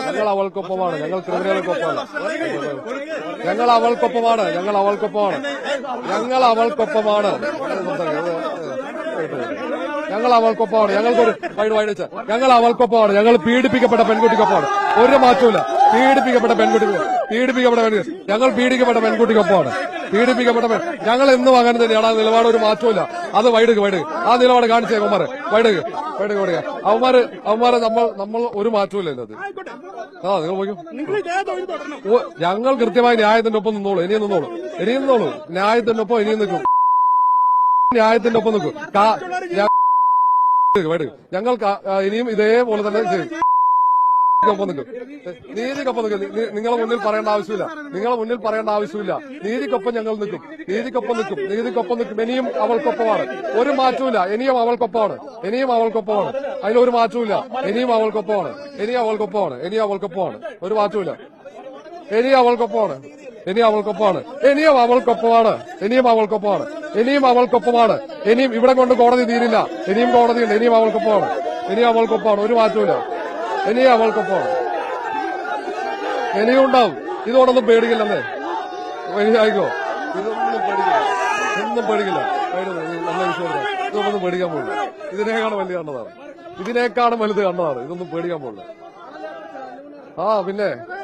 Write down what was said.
ഞങ്ങൾ അവൾക്കൊപ്പമാണ്. ഞങ്ങൾ ക്രിമിനലുകൾക്കൊപ്പമല്ല. ഞങ്ങൾ അവൾക്കൊപ്പമാണ്. ഞങ്ങൾ അവൾക്കൊപ്പമാണ്. ഞങ്ങൾ അവൾക്കൊപ്പമാണ്. ഞങ്ങൾ അവൾക്കൊപ്പമാണ്. ഞങ്ങൾക്കൊരു വൈഡ് ഞങ്ങൾ അവൾക്കൊപ്പമാണ്. ഞങ്ങൾ പീഡിപ്പിക്കപ്പെട്ട പെൺകുട്ടിക്കൊപ്പമാണ്. ഒരു മാറ്റമില്ല. പീഡിപ്പിക്കപ്പെട്ട ഞങ്ങൾ പീഡിക്കപ്പെട്ട പെൺകുട്ടിക്കൊപ്പമാണ്. ഞങ്ങൾ എന്നും അങ്ങനെ തന്നെയാണ്. ആ നിലപാട് ഒരു മാറ്റമില്ല. അത് വൈഡ് ആ നിലപാട് കാണിച്ചേ അവന്മാര് വൈഡ് അവന്മാരെ നമ്മൾ ഒരു മാറ്റമില്ല അത്. നിങ്ങൾ ഞങ്ങൾ കൃത്യമായി ന്യായത്തിന്റെ ഒപ്പം നിന്നോളൂ. ഇനിയും നിന്നോളൂ. ന്യായത്തിന്റെ ഒപ്പം ഇനിയും നിൽക്കും. ന്യായത്തിന്റെ ഒപ്പം നിൽക്കും. ഞങ്ങൾ ഇനിയും ഇതേപോലെ തന്നെ ചെയ്യും. നീതിക്കൊപ്പം നിൽക്കും. നിങ്ങളെ മുന്നിൽ പറയേണ്ട ആവശ്യമില്ല. നീതിക്കൊപ്പം ഞങ്ങൾ നിൽക്കും. നീതിക്കൊപ്പം നിൽക്കും. ഇനിയും അവൾക്കൊപ്പമാണ്. ഒരു മാറ്റമില്ല. ഇനിയും അവൾക്കൊപ്പമാണ്. അതിലൊരു മാറ്റമില്ല. ഇനിയും അവൾക്കൊപ്പമാണ്. ഒരു മാറ്റമില്ല. ഇനിയും അവൾക്കൊപ്പമാണ്. ഇനിയും ഇവിടെ കൊണ്ട് കോടതി തീരില്ല. ഇനിയും കോടതിയുണ്ട്. ഇനിയും അവൾക്കൊപ്പമാണ്. ഒരു മാറ്റമില്ല. ഇനിയും അവൾക്കൊപ്പമാണ്. ഇനിയും ഉണ്ടാവും. ഇതോടൊന്നും പേടിക്കില്ലെന്നേ. ആയിക്കോ. ഇതൊന്നും പേടിക്കില്ല. നല്ല വിശ്വാസം. ഇതൊന്നും പേടിക്കാൻ പോകില്ല. ഇതിനേക്കാളും വലുത് കണ്ടതാണ്. ഇതൊന്നും പേടിക്കാൻ പോകില്ല. പിന്നെ